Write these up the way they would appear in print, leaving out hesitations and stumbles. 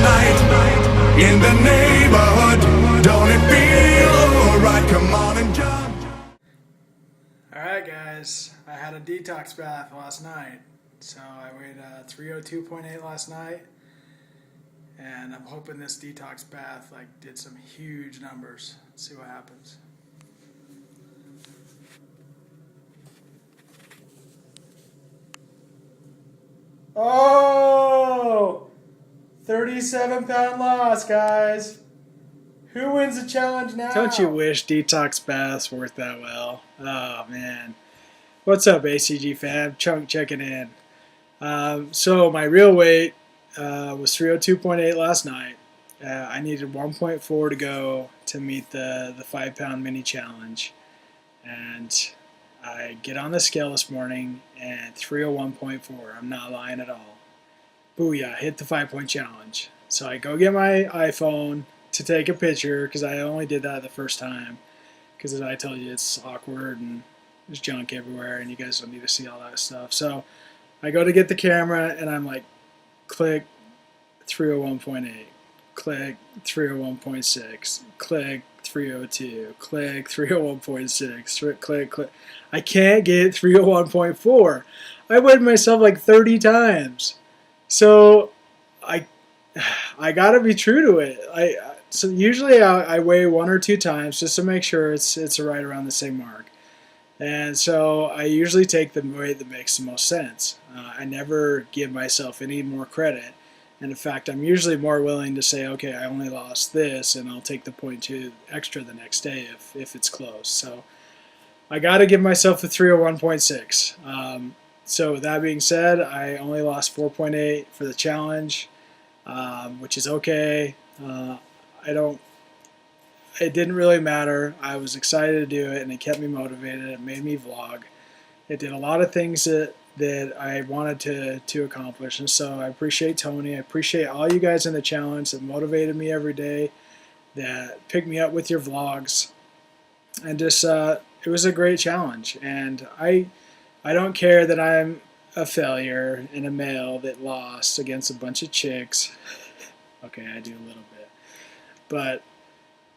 night in the neighborhood. Don't it feel alright? Come on and jump. Alright guys, I had a detox bath last night. So I weighed 302.8 last night. And I'm hoping this detox bath did some huge numbers. Let's see what happens. Oh! 37-pound loss, guys. Who wins the challenge now? Don't you wish detox baths worked that well? Oh, man. What's up, HCG fam? Chunk checking in. So my real weight was 302.8 last night. I needed 1.4 to go to meet the 5-pound mini challenge. And I get on the scale this morning and 301.4. I'm not lying at all. Booyah, hit the 5-point challenge. So I go get my iPhone to take a picture because I only did that the first time. Because as I told you, it's awkward and there's junk everywhere and you guys don't need to see all that stuff. So I go to get the camera and I'm like, click 301.8, click 301.6, click 302, click 301.6, click. I can't get 301.4. I weighed myself like 30 times. So I gotta be true to it. So usually I weigh 1 or 2 times just to make sure it's right around the same mark. And so I usually take the weight that makes the most sense. I never give myself any more credit. And in fact, I'm usually more willing to say, okay, I only lost this, and I'll take the 0.2 extra the next day if it's close. So I got to give myself the 301.6. So with that being said, I only lost 4.8 for the challenge, which is okay. It didn't really matter. I was excited to do it, and it kept me motivated. It made me vlog. It did a lot of things that I wanted to accomplish, and so I appreciate Tony. I appreciate all you guys in the challenge that motivated me every day, that picked me up with your vlogs, and just it was a great challenge. And I don't care that I'm a failure and a male that lost against a bunch of chicks. Okay, I do a little bit, but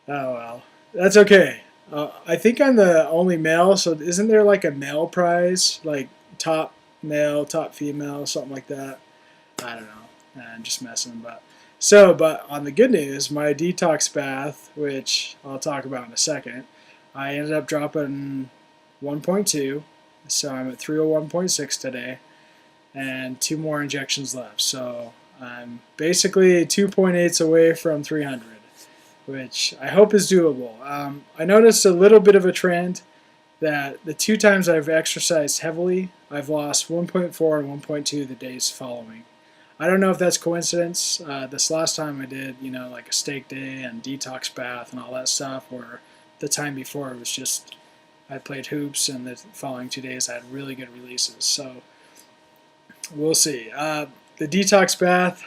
oh well, that's okay. I think I'm the only male, so isn't there like a male prize, like top male, top female, something like that? I don't know. I'm just messing. But on the good news, my detox bath, which I'll talk about in a second, I ended up dropping 1.2, so I'm at 301.6 today, and 2 more injections left. So I'm basically 2.8s away from 300. Which I hope is doable. I noticed a little bit of a trend that the 2 times I've exercised heavily, I've lost 1.4 and 1.2 the days following. I don't know if that's coincidence. This last time I did, like a steak day and detox bath and all that stuff, or the time before it was just I played hoops, and the following 2 days I had really good releases. So we'll see. The detox bath,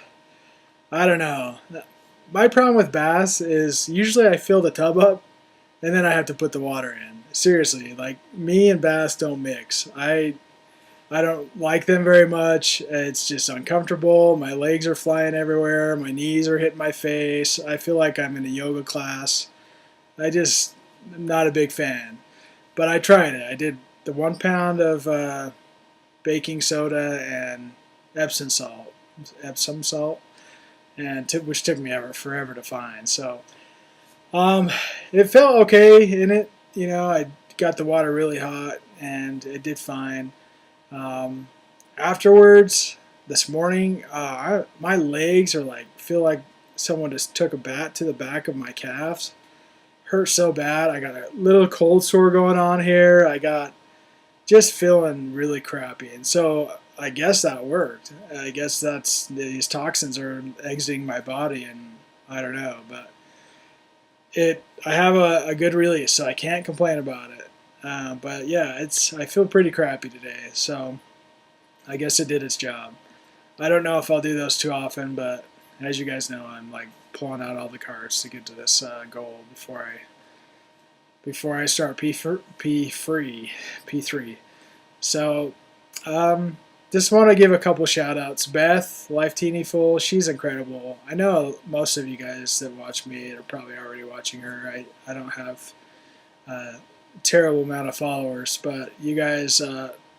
I don't know. My problem with baths is usually I fill the tub up and then I have to put the water in. Seriously, like me and baths don't mix. I don't like them very much. It's just uncomfortable. My legs are flying everywhere. My knees are hitting my face. I feel like I'm in a yoga class. I'm not a big fan. But I tried it. I did the 1 pound of baking soda and Epsom salt. And which took me forever to find. So it felt okay in it. I got the water really hot, and it did fine. Afterwards, this morning, my legs are feel like someone just took a bat to the back of my calves. Hurt so bad. I got a little cold sore going on here. I got just feeling really crappy, and so I guess that worked. I guess these toxins are exiting my body, and I don't know, but I have a good release, so I can't complain about it. But yeah, I feel pretty crappy today, so I guess it did its job. I don't know if I'll do those too often, but as you guys know, I'm pulling out all the cards to get to this goal before I start P3. So just want to give a couple shout outs. Beth, Life Teeny Full, she's incredible. I know most of you guys that watch me are probably already watching her. I don't have a terrible amount of followers, but you guys,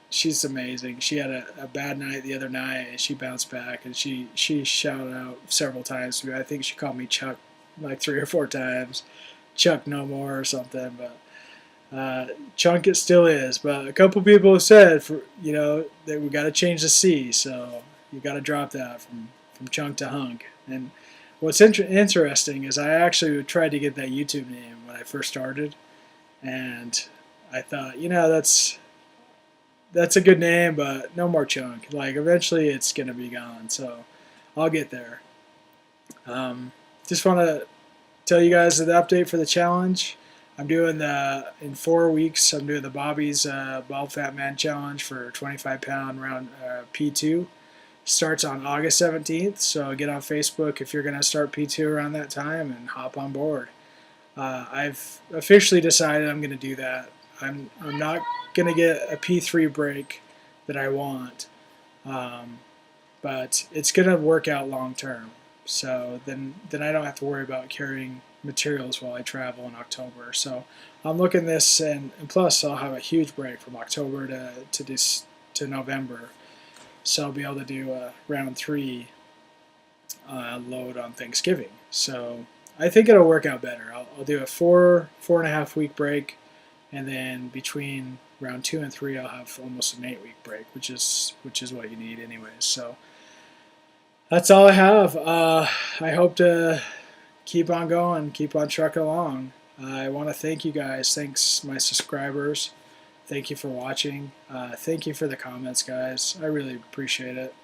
she's amazing. She had a bad night the other night, and she bounced back, and she shouted out several times to me. I think she called me Chuck like 3 or 4 times. Chuck no more or something, but Chunk it still is. But a couple people have said that we got to change the C, so you got to drop that from Chunk to Hunk. And what's interesting is I actually tried to get that YouTube name when I first started, and I thought, that's a good name, but no more Chunk. Like eventually, it's gonna be gone, so I'll get there. Just want to tell you guys the update for the challenge. I'm doing in 4 weeks. I'm doing the Bobby's Bald Fat Man Challenge for 25-pound round P2. Starts on August 17th. So get on Facebook if you're gonna start P2 around that time and hop on board. I've officially decided I'm gonna do that. I'm not gonna get a P3 break that I want, but it's gonna work out long term. So then I don't have to worry about carrying materials while I travel in October. So I'm looking this, and plus I'll have a huge break from October to November. So I'll be able to do a round 3 load on Thanksgiving. So I think it'll work out better. I'll do a 4.5 week break, and then between round 2 and 3 I'll have almost an 8-week break, which is what you need anyways. So that's all I have. I hope to keep on going, keep on trucking along. I want to thank you guys. Thanks, my subscribers. Thank you for watching. Thank you for the comments, guys. I really appreciate it.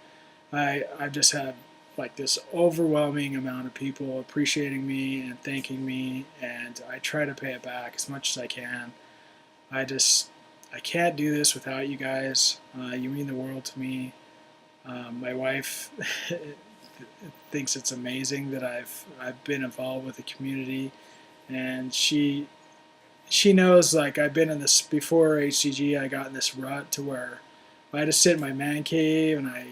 I've just had like this overwhelming amount of people appreciating me and thanking me, and I try to pay it back as much as I can. I can't do this without you guys. You mean the world to me. My wife thinks it's amazing that I've been involved with the community, and she knows, like, I've been in this before HCG. I got in this rut to where I had to sit in my man cave and I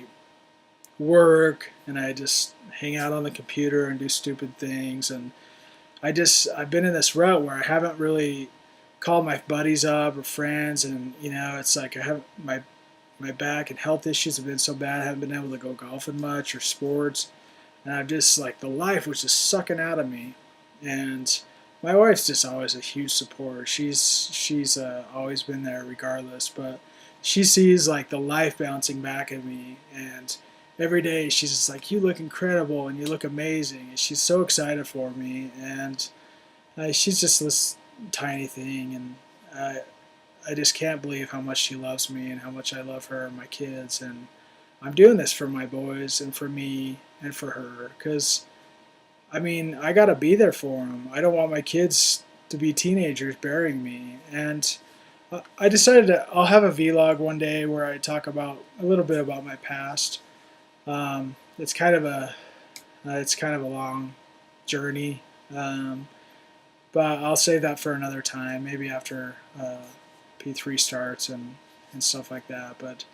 work and I just hang out on the computer and do stupid things, and I've been in this rut where I haven't really called my buddies up or friends, and it's like I have my back and health issues have been so bad I haven't been able to go golfing much or sports, and I've just, like, the life was just sucking out of me. And my wife's just always a huge supporter. She's always been there regardless, but she sees, like, the life bouncing back at me, and every day she's just like, you look incredible and you look amazing, and she's so excited for me, and she's just this tiny thing, and I just can't believe how much she loves me and how much I love her and my kids. And I'm doing this for my boys and for me and for her, because I gotta be there for them. I don't want my kids to be teenagers burying me. And I decided I'll have a vlog one day where I talk about a little bit about my past. It's kind of a long journey, but I'll save that for another time, maybe after P3 starts and stuff like that. But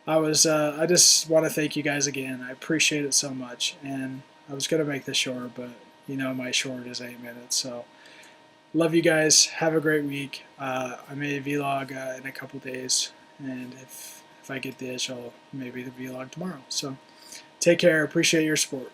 I just want to thank you guys again. I appreciate it so much, and I was gonna make this short, but my short is 8 minutes. So love you guys. Have a great week. I made a vlog in a couple days, and if I get this, I'll maybe the vlog tomorrow. So take care. Appreciate your support.